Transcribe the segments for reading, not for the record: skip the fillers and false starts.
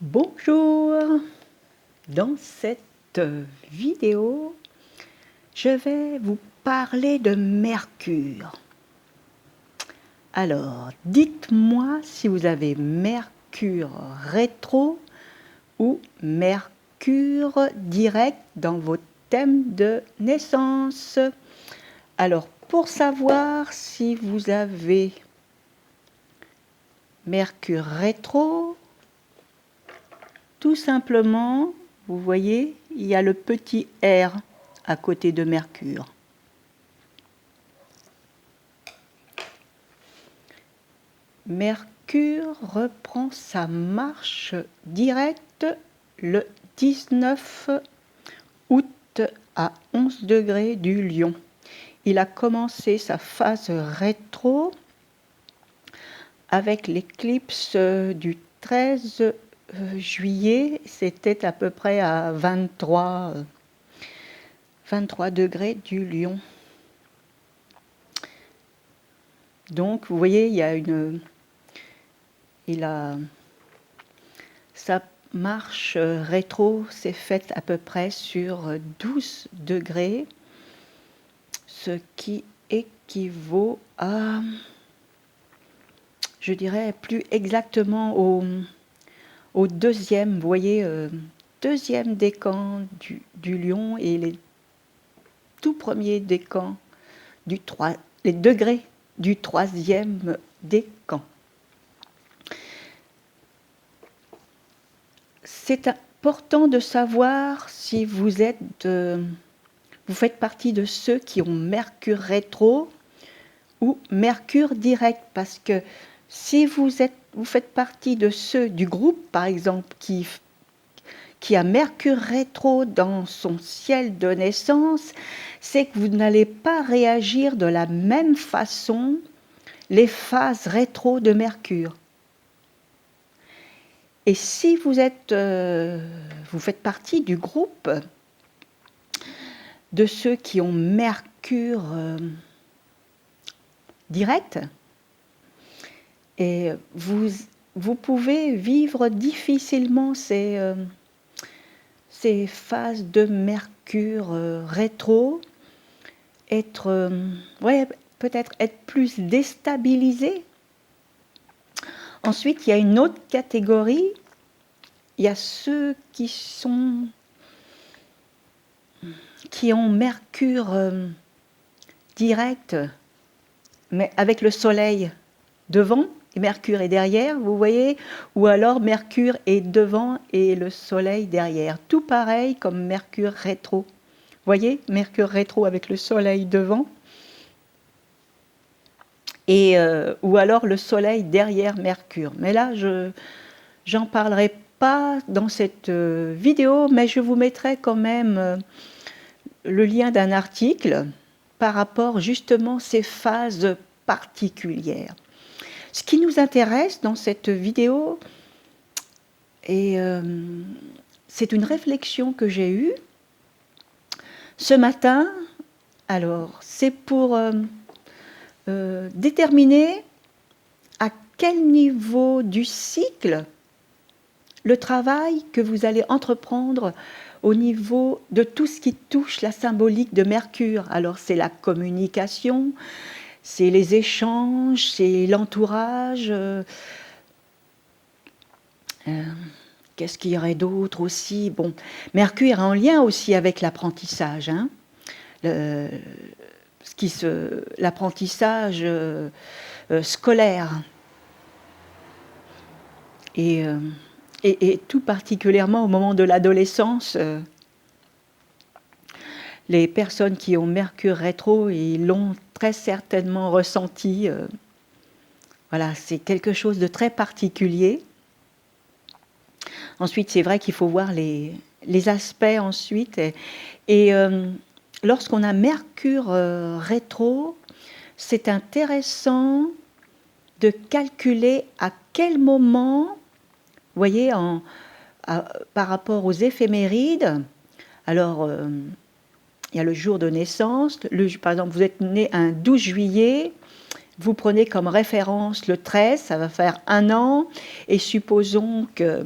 Bonjour! Dans cette vidéo, je vais vous parler de Mercure. Alors, dites-moi si vous avez Mercure rétro ou Mercure direct dans vos thèmes de naissance. Alors, pour savoir si vous avez Mercure rétro, tout simplement, vous voyez, il y a le petit R à côté de Mercure. Mercure reprend sa marche directe le 19 août à 11 degrés du Lion. Il a commencé sa phase rétro avec l'éclipse du 13 juillet, c'était à peu près à 23 degrés du Lion. Donc, vous voyez, sa marche rétro s'est faite à peu près sur 12 degrés, ce qui équivaut à, je dirais plus exactement au deuxième, vous voyez, deuxième décan du Lion et les tout premiers décans les degrés du troisième décan. C'est important de savoir si vous faites partie de ceux qui ont Mercure rétro ou Mercure direct, parce que si vous faites partie de ceux du groupe, par exemple, qui a Mercure rétro dans son ciel de naissance, c'est que vous n'allez pas réagir de la même façon les phases rétro de Mercure. Et si vous faites partie du groupe de ceux qui ont Mercure direct, et vous pouvez vivre difficilement ces phases de Mercure rétro, peut-être être plus déstabilisé. Ensuite, il y a une autre catégorie, il y a ceux qui ont Mercure direct, mais avec le Soleil devant et Mercure est derrière, vous voyez, ou alors Mercure est devant et le Soleil derrière. Tout pareil comme Mercure rétro. Vous voyez, Mercure rétro avec le Soleil devant, ou alors le Soleil derrière Mercure. Mais là, j'en parlerai pas dans cette vidéo, mais je vous mettrai quand même le lien d'un article par rapport justement à ces phases particulières. Ce qui nous intéresse dans cette vidéo, c'est une réflexion que j'ai eue ce matin. Alors, c'est pour déterminer à quel niveau du cycle le travail que vous allez entreprendre au niveau de tout ce qui touche la symbolique de Mercure. Alors, c'est la communication, c'est les échanges, c'est l'entourage. Qu'est-ce qu'il y aurait d'autre aussi? Bon, Mercure est en lien aussi avec l'apprentissage. L'apprentissage scolaire. Et tout particulièrement au moment de l'adolescence, les personnes qui ont Mercure rétro, ils l'ont très certainement ressenti. Voilà, c'est quelque chose de très particulier. Ensuite, c'est vrai qu'il faut voir les aspects ensuite. Et lorsqu'on a Mercure rétro, c'est intéressant de calculer à quel moment, vous voyez, par rapport aux éphémérides, alors il y a le jour de naissance, par exemple vous êtes né un 12 juillet, vous prenez comme référence le 13, ça va faire 1 an, et supposons que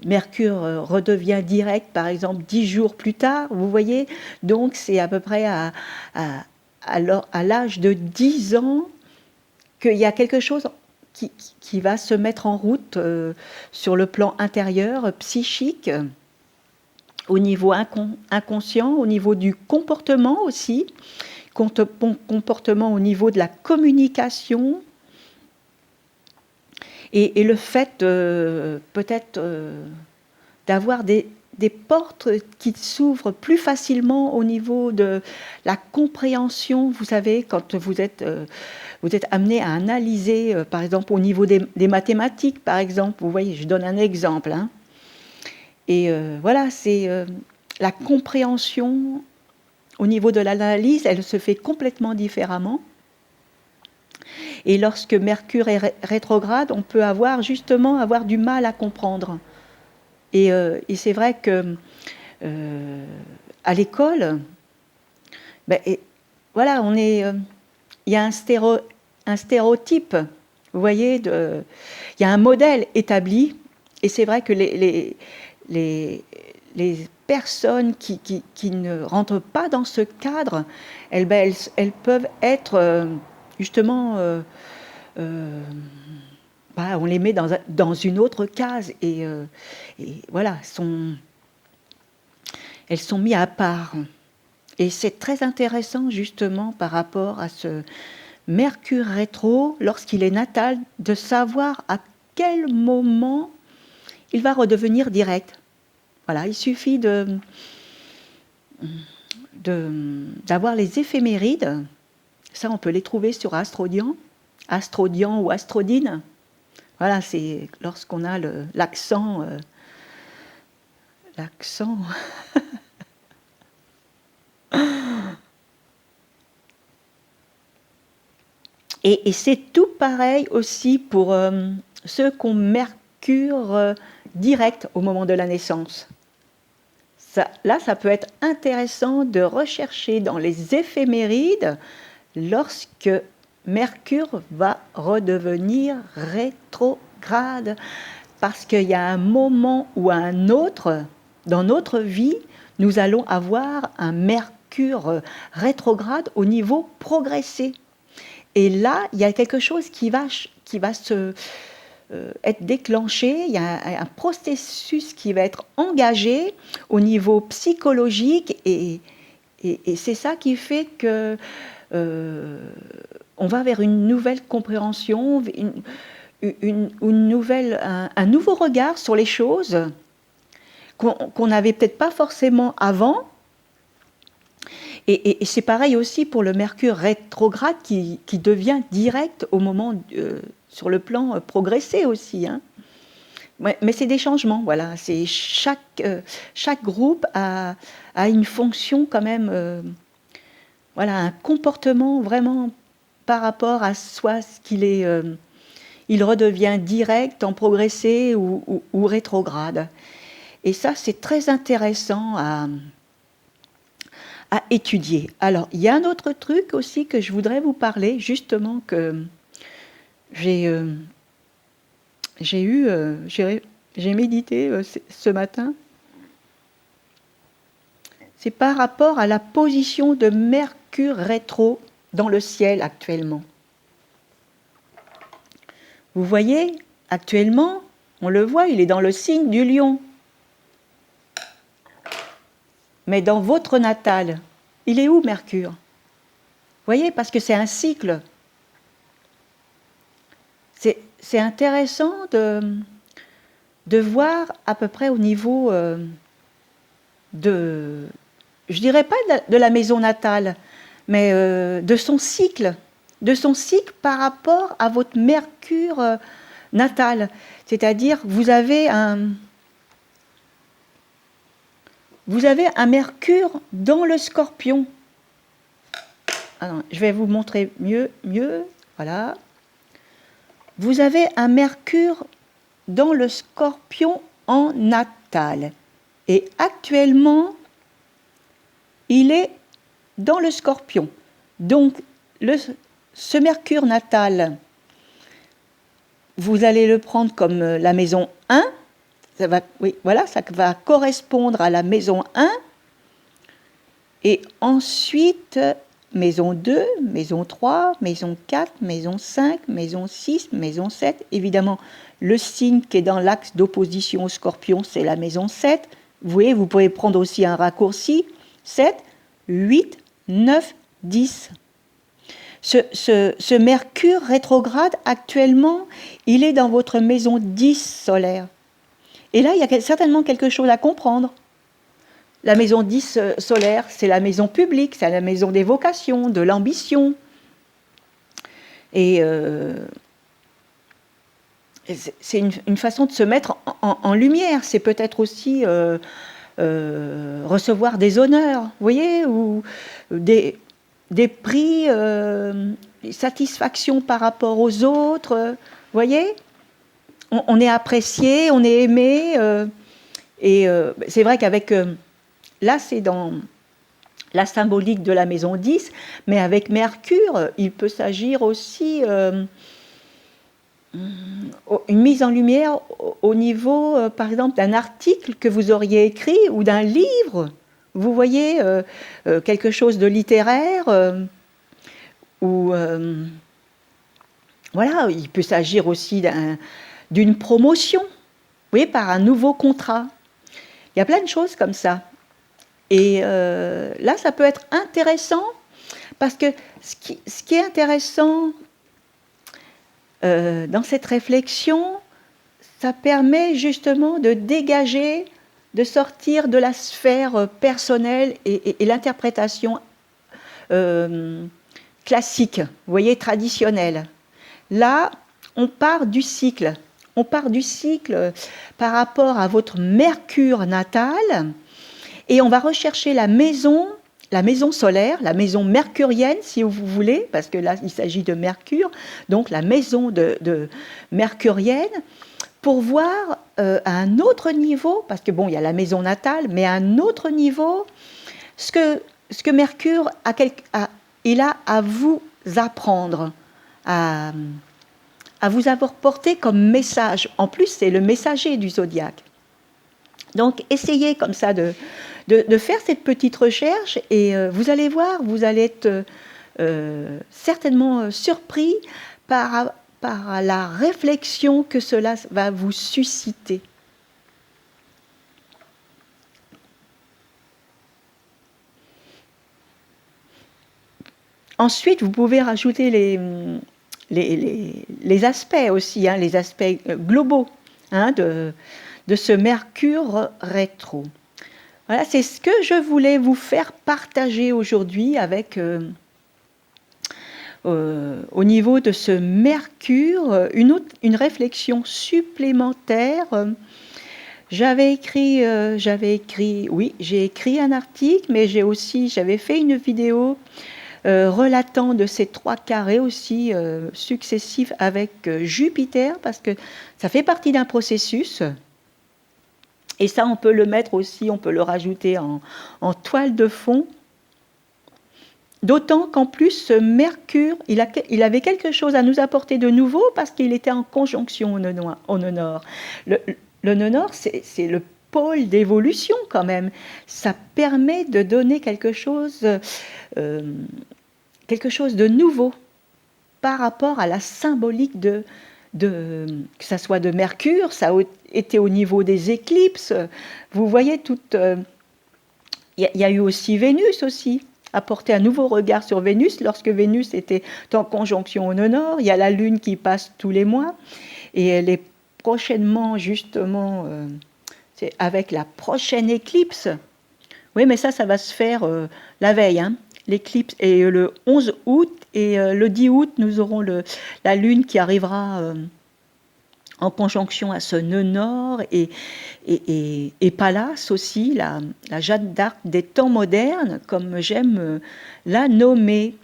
Mercure redevient direct, par exemple, 10 jours plus tard, vous voyez. Donc, c'est à peu près à l'âge de 10 ans qu'il y a quelque chose qui va se mettre en route sur le plan intérieur, psychique, au niveau inconscient, au niveau du comportement aussi, comportement au niveau de la communication, et le fait peut-être d'avoir des portes qui s'ouvrent plus facilement au niveau de la compréhension. Vous savez, quand vous êtes amené à analyser, par exemple, au niveau des mathématiques, par exemple, vous voyez, je donne un exemple, hein. Et voilà, c'est la compréhension au niveau de l'analyse, elle se fait complètement différemment. Et lorsque Mercure est rétrograde, on peut justement avoir du mal à comprendre. Et c'est vrai que à l'école, voilà, il y a un stéréotype, vous voyez, il y a un modèle établi, et c'est vrai que les personnes qui ne rentrent pas dans ce cadre, elles peuvent être justement, on les met dans une autre case, et voilà, elles sont mises à part. Et c'est très intéressant justement par rapport à ce Mercure rétro, lorsqu'il est natal, de savoir à quel moment il va redevenir direct. Voilà, il suffit d'avoir les éphémérides. Ça, on peut les trouver sur Astrodian ou Astrodine. Voilà, c'est lorsqu'on a l'accent. Et c'est tout pareil aussi pour ceux qui ont Mercure direct au moment de la naissance. Ça peut être intéressant de rechercher dans les éphémérides lorsque Mercure va redevenir rétrograde, parce qu'il y a un moment ou un autre dans notre vie, nous allons avoir un Mercure rétrograde au niveau progressé. Et là, il y a quelque chose qui va être déclenché, il y a un processus qui va être engagé au niveau psychologique, et c'est ça qui fait que on va vers une nouvelle compréhension, un nouveau regard sur les choses qu'on n'avait peut-être pas forcément avant. Et c'est pareil aussi pour le Mercure rétrograde qui devient direct au moment, sur le plan progressé aussi, hein. Ouais, mais c'est des changements, voilà. C'est chaque groupe a une fonction quand même, voilà, un comportement vraiment par rapport à soi, ce qu'il est. Il redevient direct, en progressé ou rétrograde. Et ça, c'est très intéressant à étudier. Alors, il y a un autre truc aussi que je voudrais vous parler, justement, que j'ai médité ce matin. C'est par rapport à la position de Mercure rétro dans le ciel actuellement. Vous voyez, actuellement, on le voit, il est dans le signe du Lion. Mais dans votre natal, il est où Mercure? Vous voyez, parce que c'est un cycle. C'est intéressant de voir à peu près au niveau je dirais pas de la maison natale, mais de son cycle par rapport à votre Mercure natal. C'est-à-dire, vous avez un Mercure dans le Scorpion. Alors, je vais vous montrer mieux. Voilà. Vous avez un Mercure dans le Scorpion en natal. Et actuellement, il est dans le Scorpion. Donc, ce Mercure natal vous allez le prendre comme la maison 1. Ça va, oui, voilà, ça va correspondre à la maison 1. Et ensuite, maison 2, maison 3, maison 4, maison 5, maison 6, maison 7. Évidemment, le signe qui est dans l'axe d'opposition au Scorpion, c'est la maison 7. Vous voyez, vous pouvez prendre aussi un raccourci. 7, 8, 9, 10. Ce Mercure rétrograde, actuellement, il est dans votre maison 10 solaire. Et là, il y a certainement quelque chose à comprendre. La maison 10 solaire, c'est la maison publique, c'est la maison des vocations, de l'ambition. Et c'est une façon de se mettre en lumière. C'est peut-être aussi recevoir des honneurs, vous voyez, ou des prix, satisfaction par rapport aux autres, vous voyez. On est apprécié, on est aimé. Et c'est vrai qu'avec... là, c'est dans la symbolique de la maison 10, mais avec Mercure, il peut s'agir aussi une mise en lumière au niveau, par exemple, d'un article que vous auriez écrit ou d'un livre. Vous voyez, quelque chose de littéraire, ou voilà, il peut s'agir aussi d'une promotion, vous voyez, par un nouveau contrat. Il y a plein de choses comme ça. Et là, ça peut être intéressant, parce que ce qui est intéressant dans cette réflexion, ça permet justement de dégager, de sortir de la sphère personnelle et l'interprétation classique, vous voyez, traditionnelle. Là, on part du cycle. On part du cycle par rapport à votre Mercure natal, et on va rechercher la maison solaire, la maison mercurienne, si vous voulez, parce que là, il s'agit de Mercure, donc la maison de mercurienne, pour voir à un autre niveau, parce que bon, il y a la maison natale, mais à un autre niveau, ce que Mercure il a à vous apprendre, à vous apporter comme message. En plus, c'est le messager du zodiaque. Donc, essayez comme ça de faire cette petite recherche, et vous allez voir, vous allez être certainement surpris par la réflexion que cela va vous susciter. Ensuite, vous pouvez rajouter les aspects aussi, hein, les aspects globaux, hein, de ce Mercure rétro. Voilà, c'est ce que je voulais vous faire partager aujourd'hui avec, au niveau de ce Mercure, une réflexion supplémentaire. J'ai écrit un article, mais j'avais fait une vidéo relatant de ces 3 carrés aussi successifs avec Jupiter, parce que ça fait partie d'un processus. Et ça, on peut le mettre aussi, on peut le rajouter en toile de fond. D'autant qu'en plus, ce Mercure, il avait quelque chose à nous apporter de nouveau, parce qu'il était en conjonction au nœud nord. Le nœud nord, c'est le pôle d'évolution quand même. Ça permet de donner quelque chose de nouveau par rapport à la symbolique que ça soit de Mercure, ça a été au niveau des éclipses. Vous voyez, il y a eu aussi Vénus aussi, apporter un nouveau regard sur Vénus lorsque Vénus était en conjonction au nœud nord. Il y a la Lune qui passe tous les mois, et elle est prochainement, justement, c'est avec la prochaine éclipse. Oui, mais ça va se faire la veille, hein. L'éclipse est le 11 août, et le 10 août, nous aurons la Lune qui arrivera en conjonction à ce nœud nord, et Pallas aussi, la Jeanne d'Arc des temps modernes, comme j'aime la nommer.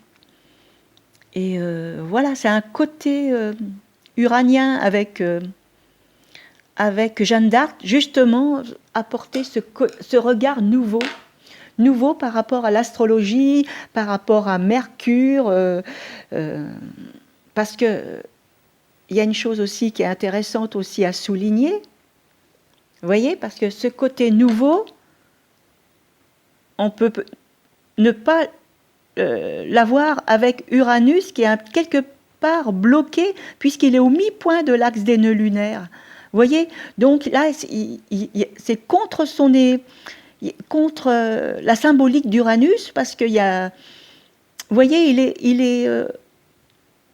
Et voilà, c'est un côté uranien avec Jeanne d'Arc, justement, apporter ce regard nouveau par rapport à l'astrologie, par rapport à Mercure, parce que il y a une chose aussi qui est intéressante aussi à souligner. Vous voyez, parce que ce côté nouveau, on peut ne pas l'avoir avec Uranus qui est quelque part bloqué puisqu'il est au mi-point de l'axe des nœuds lunaires. Vous voyez, donc là, c'est contre contre la symbolique d'Uranus parce qu'il y a, vous voyez, il est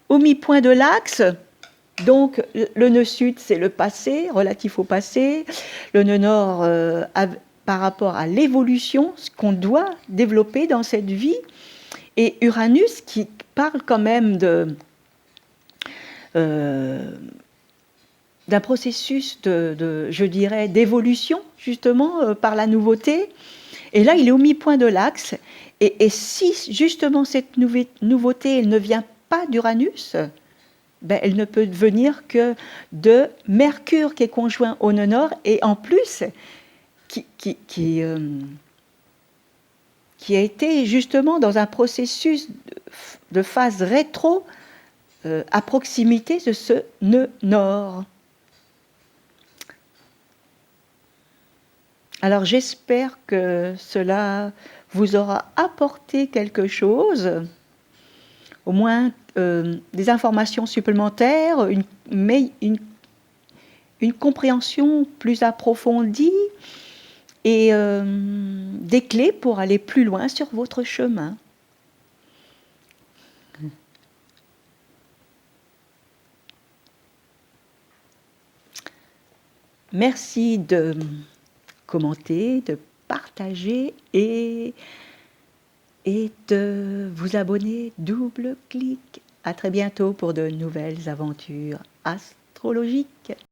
au mi-point de l'axe. Donc le nœud sud, c'est le passé, relatif au passé. Le nœud nord, par rapport à l'évolution, ce qu'on doit développer dans cette vie. Et Uranus, qui parle quand même d'un processus je dirais, d'évolution, justement, par la nouveauté. Et là, il est au mi-point de l'axe. Et si, justement, cette nouveauté, elle ne vient pas d'Uranus, ben, elle ne peut venir que de Mercure, qui est conjoint au nœud nord, et en plus, qui a été justement dans un processus de phase rétro à proximité de ce nœud nord. Alors j'espère que cela vous aura apporté quelque chose, au moins des informations supplémentaires, une compréhension plus approfondie et des clés pour aller plus loin sur votre chemin. Merci de commenter, de partager et de vous abonner. Double clic. À très bientôt pour de nouvelles aventures astrologiques.